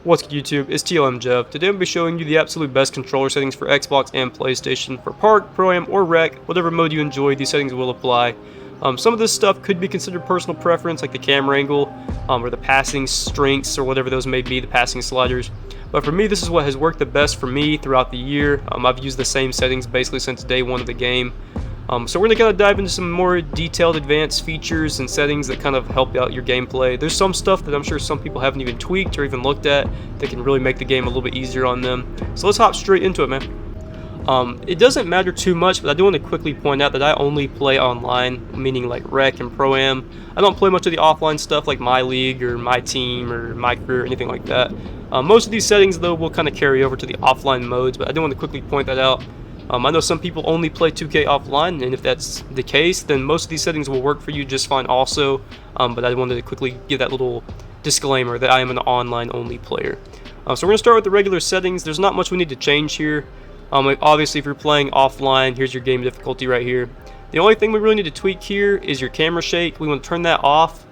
What's good YouTube, it's TLM Jeff. Today I'll be showing you the absolute best controller settings for Xbox and PlayStation. For Park, Pro-Am, or Rec, whatever mode you enjoy, these settings will apply. Some of this stuff could be considered personal preference, like the camera angle, or the passing strengths, or whatever those may be, the passing sliders. But for me, this is what has worked the best for me throughout the year. I've used the same settings basically since day one of the game. So we're going to kind of dive into some more detailed advanced features and settings that kind of help out your gameplay. There's some stuff that I'm sure some people haven't even tweaked or even looked at that can really make the game a little bit easier on them. So let's hop straight into it, man. It doesn't matter too much, but I do want to quickly point out that I only play online, meaning like Rec and Pro-Am. I don't play much of the offline stuff like My League or My Team or My Career or anything like that. Most of these settings, though, will kind of carry over to the offline modes, but I do want to quickly point that out. I know some people only play 2K offline, and if that's the case, then most of these settings will work for you just fine also, but I wanted to quickly give that little disclaimer that I am an online only player. So we're going to start with the regular settings. There's not much we need to change here. Obviously, if you're playing offline, here's your game difficulty right here. The only thing we really need to tweak here is your camera shake. We want to turn that off.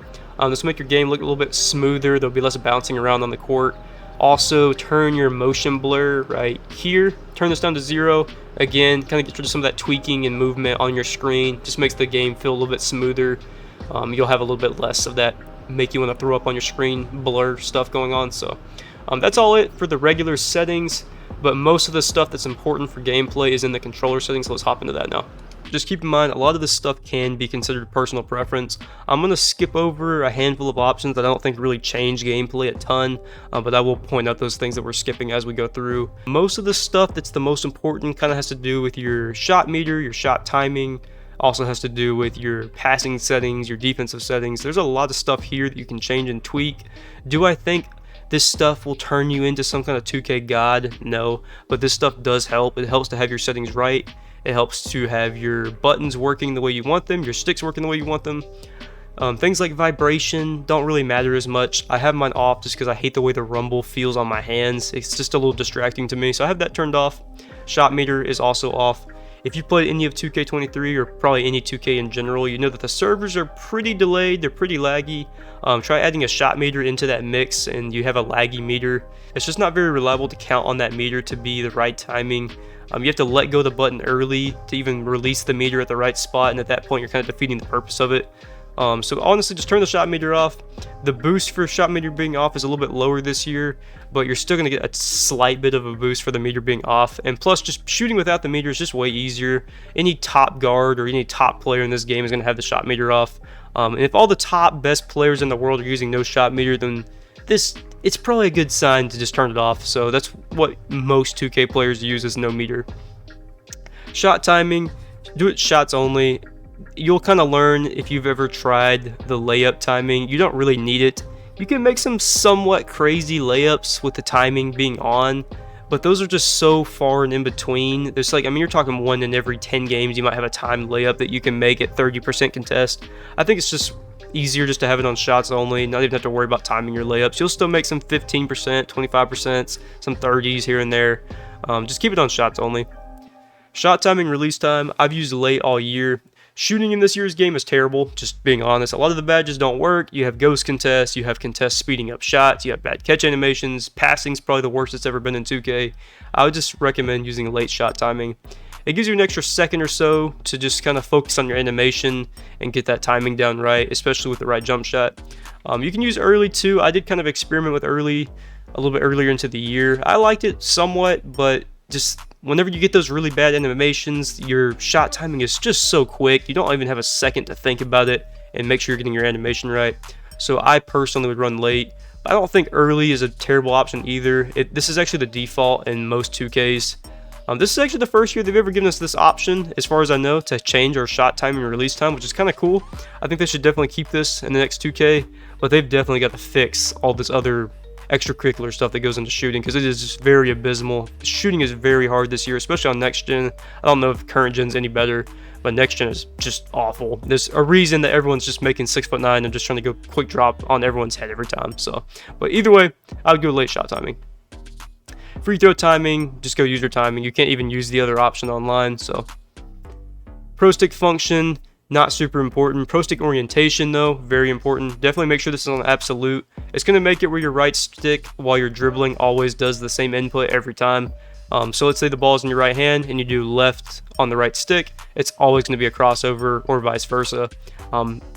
This will make your game look a little bit smoother. There'll be less bouncing around on the court. Also, turn your motion blur right here. Turn this down to 0. Again, kind of get rid of some of that tweaking and movement on your screen. Just makes the game feel a little bit smoother. You'll have a little bit less of that make you want to throw up on your screen blur stuff going on. So that's all it for the regular settings. But most of the stuff that's important for gameplay is in the controller settings. So let's hop into that now. Just keep in mind, a lot of this stuff can be considered personal preference. I'm going to skip over a handful of options that I don't think really change gameplay a ton, but I will point out those things that we're skipping as we go through. Most of the stuff that's the most important kind of has to do with your shot meter, your shot timing, also has to do with your passing settings, your defensive settings. There's a lot of stuff here that you can change and tweak. Do I think this stuff will turn you into some kind of 2K god? No, but this stuff does help. It helps to have your settings right. It helps to have your buttons working the way you want them, your sticks working the way you want them. Things like vibration don't really matter as much. I have mine off just because I hate the way the rumble feels on my hands. It's just a little distracting to me, so I have that turned off. Shot meter is also off. If you played any of 2K23 or probably any 2K in general, you know that the servers are pretty delayed, they're pretty laggy. Try adding a shot meter into that mix and you have a laggy meter. It's just not very reliable to count on that meter to be the right timing. You have to let go of the button early to even release the meter at the right spot, and at that point you're kind of defeating the purpose of it. So honestly, just turn the shot meter off. The boost for shot meter being off is a little bit lower this year, but you're still going to get a slight bit of a boost for the meter being off. And plus, just shooting without the meter is just way easier. Any top guard or any top player in this game is going to have the shot meter off. And if all the top best players in the world are using no shot meter, then it's probably a good sign to just turn it off. So that's what most 2K players use, is no meter. Shot timing, do it shots only. You'll kind of learn if you've ever tried the layup timing. You don't really need it. You can make some somewhat crazy layups with the timing being on, but those are just so far and in between. There's like, I mean, you're talking 1 in every 10 games you might have a timed layup that you can make at 30% contest. I think it's just easier just to have it on shots only, not even have to worry about timing your layups. You'll still make some 15%, 25%, some 30s here and there. Just keep it on shots only. Shot timing, release time, I've used late all year. Shooting in this year's game is terrible, just being honest. A lot of the badges don't work. You have ghost contests, you have contests speeding up shots, you have bad catch animations. Passing's probably the worst it's ever been in 2K. I would just recommend using late shot timing. It gives you an extra second or so to just kind of focus on your animation and get that timing down right, especially with the right jump shot. You can use early too. I did kind of experiment with early a little bit earlier into the year. I liked it somewhat, but just whenever you get those really bad animations, your shot timing is just so quick. You don't even have a second to think about it and make sure you're getting your animation right. So I personally would run late. I don't think early is a terrible option either. This is actually the default in most 2Ks. This is actually the first year they've ever given us this option, as far as I know, to change our shot time and release time, which is kind of cool. I think they should definitely keep this in the next 2K, but they've definitely got to fix all this other extracurricular stuff that goes into shooting, because it is just very abysmal. Shooting is very hard this year, especially on next gen. I don't know if current gen's any better, but next gen is just awful. There's a reason that everyone's just making 6'9" and just trying to go quick drop on everyone's head every time. So, but either way, I would go late shot timing. Free throw timing, just go user timing. You can't even use the other option online. So pro stick function, Not super important. Pro stick orientation though, very important. Definitely make sure this is on absolute. It's going to make it where your right stick while you're dribbling always does the same input every time. So let's say the ball's in your right hand and you do left on the right stick, it's always going to be a crossover or vice versa.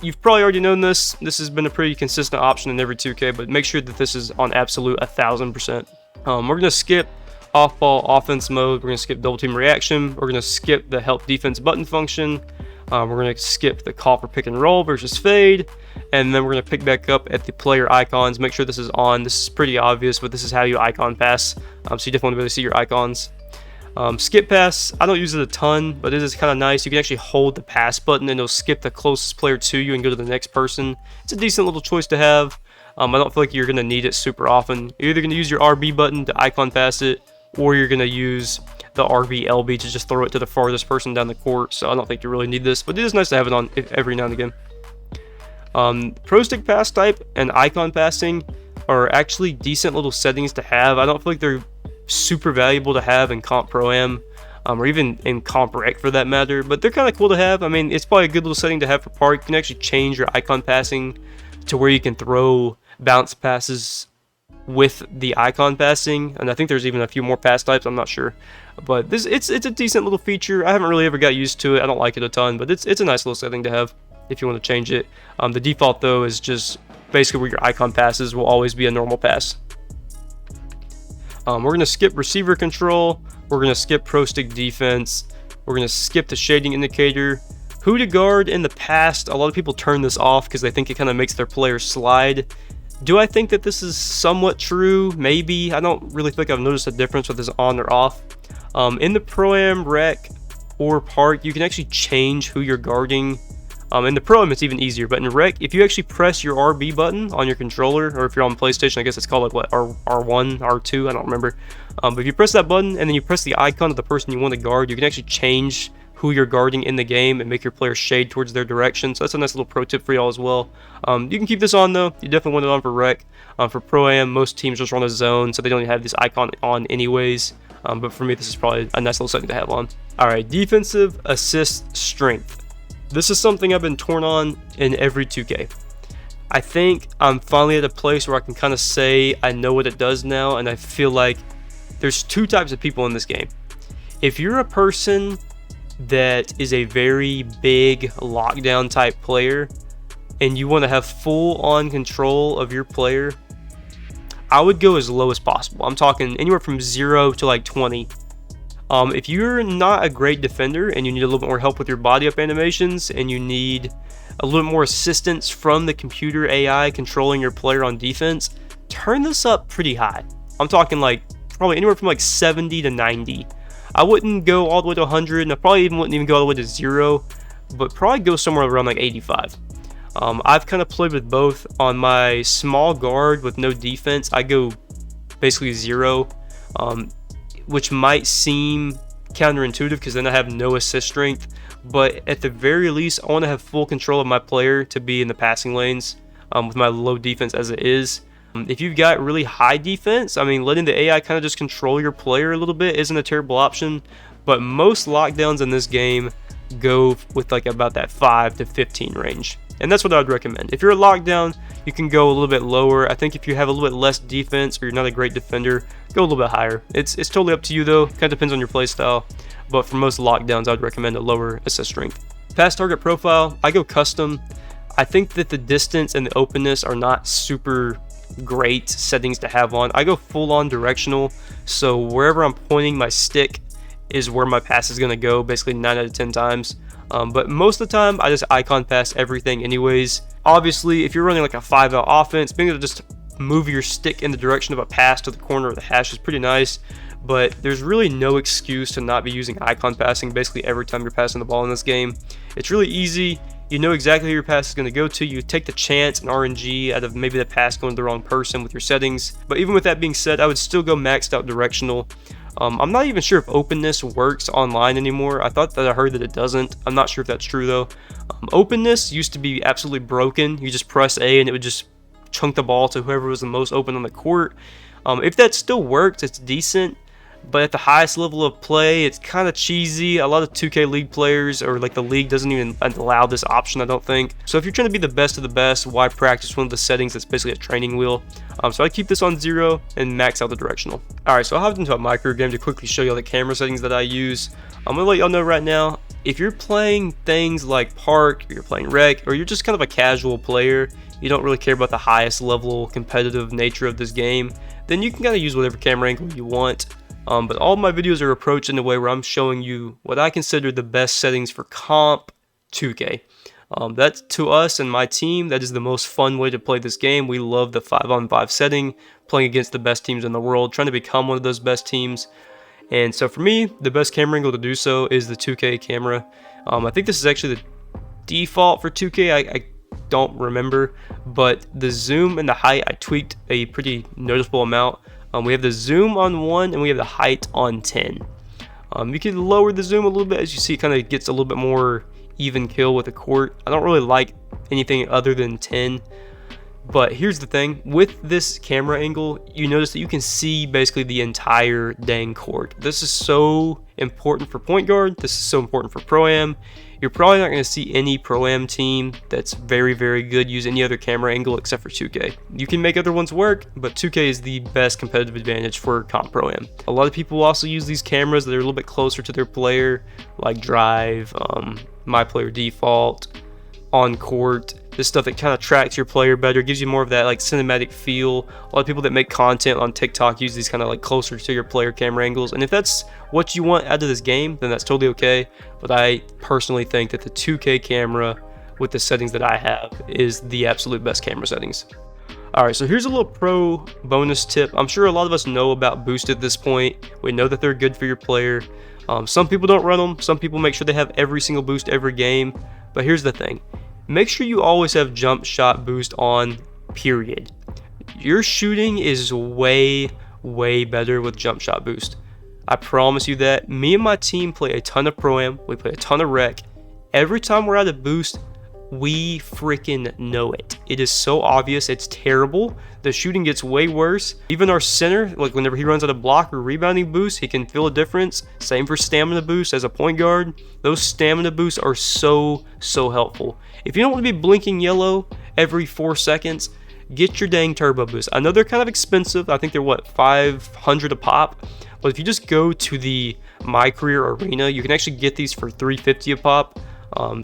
You've probably already known this. This has been a pretty consistent option in every 2K, but make sure that this is on absolute 1000%. We're going to skip off-ball offense mode. We're going to skip double team reaction. We're going to skip the help defense button function. We're going to skip the call for pick and roll versus fade, and then we're going to pick back up at the player icons. Make sure this is on. This is pretty obvious, but this is how you icon pass, so you definitely want to be able to see your icons. Skip pass, I don't use it a ton, but it is kind of nice. You can actually hold the pass button and it'll skip the closest player to you and go to the next person. It's a decent little choice to have. I don't feel like you're going to need it super often. You're either going to use your RB button to icon pass it, or you're going to use the RB LB to just throw it to the farthest person down the court. So I don't think you really need this, but it is nice to have it on every now and again. Pro stick pass type and icon passing are actually decent little settings to have. I don't feel like they're super valuable to have in Comp Pro Am, or even in Comp Rec for that matter, but they're kind of cool to have. I mean, it's probably a good little setting to have for park. You can actually change your icon passing to where you can throw bounce passes with the icon passing, and I think there's even a few more pass types, I'm not sure, but it's a decent little feature. I haven't really ever got used to it. I don't like it a ton, but it's a nice little setting to have if you want to change it. The default though is just basically where your icon passes will always be a normal pass. We're going to skip receiver control. We're going to skip pro stick defense. We're going to skip the shading indicator. Who to guard in the past, a lot of people turn this off because they think it kind of makes their players slide. Do I think that this is somewhat true? Maybe. I don't really think I've noticed a difference with this on or off. In the Pro-Am, Rec, or Park, you can actually change who you're guarding. In the Pro-Am, it's even easier, but in Rec, if you actually press your RB button on your controller, or if you're on PlayStation, I guess it's called like what, R1, R2, I don't remember. But if you press that button and then you press the icon of the person you want to guard, you can actually change who you're guarding in the game and make your player shade towards their direction. So that's a nice little pro tip for y'all as well. You can keep this on though. You definitely want it on for Rec. For Pro-Am, most teams just run a zone, so they don't even have this icon on anyways. But for me, this is probably a nice little setting to have on. Alright, defensive assist strength. This is something I've been torn on in every 2K. I think I'm finally at a place where I can kind of say I know what it does now, and I feel like there's two types of people in this game. If you're a person that is a very big lockdown type player and you want to have full on control of your player, I would go as low as possible. I'm talking anywhere from 0 to like 20. If you're not a great defender and you need a little bit more help with your body up animations and you need a little more assistance from the computer AI controlling your player on defense, turn this up pretty high. I'm talking like probably anywhere from like 70 to 90. I wouldn't go all the way to 100, and I probably wouldn't even go all the way to 0, but probably go somewhere around like 85. I've kind of played with both. On my small guard with no defense, I go basically 0, which might seem counterintuitive because then I have no assist strength, but at the very least, I want to have full control of my player to be in the passing lanes with my low defense as it is. If you've got really high defense, I mean, letting the AI kind of just control your player a little bit isn't a terrible option, but most lockdowns in this game go with like about that 5 to 15 range, and that's what I would recommend. If you're a lockdown, you can go a little bit lower. I think if you have a little bit less defense or you're not a great defender, go a little bit higher. It's totally up to you though, kind of depends on your play style, but for most lockdowns, I would recommend a lower assist strength. Pass target profile, I go custom. I think that the distance and the openness are not super great settings to have on. I go full on directional, so wherever I'm pointing my stick is where my pass is going to go, basically 9 out of 10 times. But most of the time I just icon pass everything anyways. Obviously, if you're running like a 5-out offense, being able to just move your stick in the direction of a pass to the corner of the hash is pretty nice, but there's really no excuse to not be using icon passing basically every time you're passing the ball in this game. It's really easy. You know exactly who your pass is going to go to. You take the chance and RNG out of maybe the pass going to the wrong person with your settings. But even with that being said, I would still go maxed out directional. I'm not even sure if openness works online anymore. I thought that I heard that it doesn't. I'm not sure if that's true though. Openness used to be absolutely broken. You just press A and it would just chunk the ball to whoever was the most open on the court. If that still works, it's decent. but at the highest level of play, it's kind of cheesy. A lot of 2K League players, or like the league, doesn't even allow this option, I don't think. So if you're trying to be the best of the best, why practice one of the settings that's basically a training wheel? So I keep this on 0 and max out the directional. Alright, so I hopped into a micro game to quickly show you all the camera settings that I use. I'm going to let y'all know right now, if you're playing things like Park, or you're playing Rec, or you're just kind of a casual player, you don't really care about the highest level competitive nature of this game, then you can kind of use whatever camera angle you want. But all of my videos are approached in a way where I'm showing you what I consider the best settings for comp 2K. That, to us and my team, that is the most fun way to play this game. We love the 5-on-5 setting, playing against the best teams in the world, trying to become one of those best teams. And so for me, the best camera angle to do so is the 2K camera. I think this is actually the default for 2K. I don't remember, but the zoom and the height I tweaked a pretty noticeable amount. We have the zoom on 1 and we have the height on 10. You can lower the zoom a little bit. As you see, it kind of gets a little bit more even kill with the court. I don't really like anything other than 10. But here's the thing, with this camera angle, you notice that you can see basically the entire dang court. This is so important for point guard. This is so important for pro-am. You're probably not going to see any pro-am team that's very, very good use any other camera angle except for 2K. You can make other ones work, but 2K is the best competitive advantage for comp pro-am. A lot of people also use these cameras that are a little bit closer to their player, like Drive, My Player Default, On Court. This stuff that kind of tracks your player better, gives you more of that like cinematic feel. A lot of people that make content on TikTok use these kind of like closer to your player camera angles, and if that's what you want out of this game, then that's totally okay. But I personally think that the 2K camera with the settings that I have is the absolute best camera settings. Alright, so here's a little pro bonus tip. I'm sure a lot of us know about boost at this point. We know that they're good for your player. Some people don't run them. Some people make sure they have every single boost every game. But here's the thing. Make sure you always have jump shot boost on, period. Your shooting is way, way better with jump shot boost. I promise you that. Me and my team play a ton of pro-am. We play a ton of rec. Every time we're out of boost, we freaking know it. It is so obvious. It's terrible. The shooting gets way worse. Even our center, like whenever he runs out of block or rebounding boost, he can feel a difference. Same for stamina boost as a point guard. Those stamina boosts are so helpful. If you don't want to be blinking yellow every 4 seconds, get your dang turbo boost. I know they're kind of expensive. I think they're what, 500 a pop. But if you just go to the My Career Arena, you can actually get these for 350 a pop.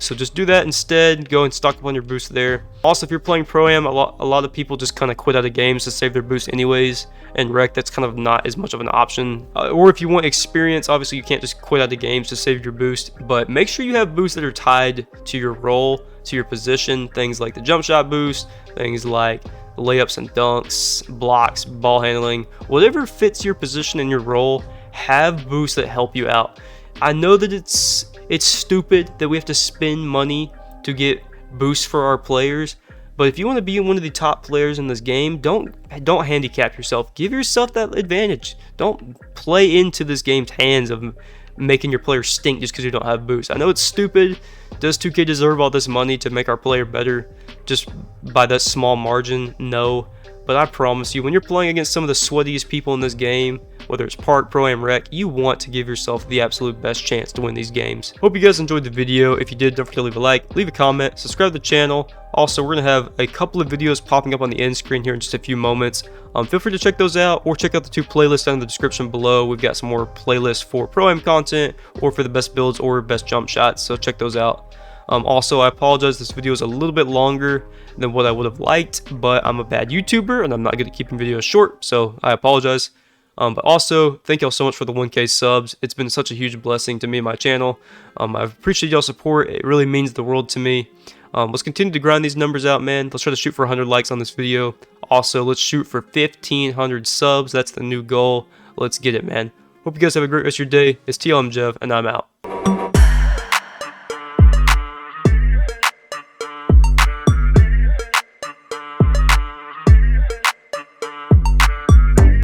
So just do that instead. Go and stock up on your boost there. Also, if you're playing pro-am, a lot of people just kind of quit out of games to save their boost anyways. And rec, that's kind of not as much of an option. Or if you want experience, obviously you can't just quit out of games to save your boost. But make sure you have boosts that are tied to your role, to your position. Things like the jump shot boost, things like layups and dunks, blocks, ball handling. Whatever fits your position and your role, have boosts that help you out. I know that it's stupid that we have to spend money to get boosts for our players, but if you want to be one of the top players in this game, don't handicap yourself. Give yourself that advantage. Don't play into this game's hands of making your player stink just because you don't have boosts. I know it's stupid. Does 2K deserve all this money to make our player better just by that small margin? No. But I promise you, when you're playing against some of the sweatiest people in this game, whether it's Park, Pro-Am, Rec, you want to give yourself the absolute best chance to win these games. Hope you guys enjoyed the video. If you did, don't forget to leave a like, leave a comment, subscribe to the channel. Also, we're going to have a couple of videos popping up on the end screen here in just a few moments. Feel free to check those out, or check out the 2 playlists down in the description below. We've got some more playlists for Pro-Am content, or for the best builds, or best jump shots, so check those out. Also, I apologize, this video is a little bit longer than what I would have liked, but I'm a bad YouTuber and I'm not good at keeping videos short, so I apologize. But also, thank y'all so much for the 1K subs. It's been such a huge blessing to me and my channel. I appreciate y'all's support. It really means the world to me. Let's continue to grind these numbers out, man. Let's try to shoot for 100 likes on this video. Also, let's shoot for 1,500 subs. That's the new goal. Let's get it, man. Hope you guys have a great rest of your day. It's TLM Jev, and I'm out.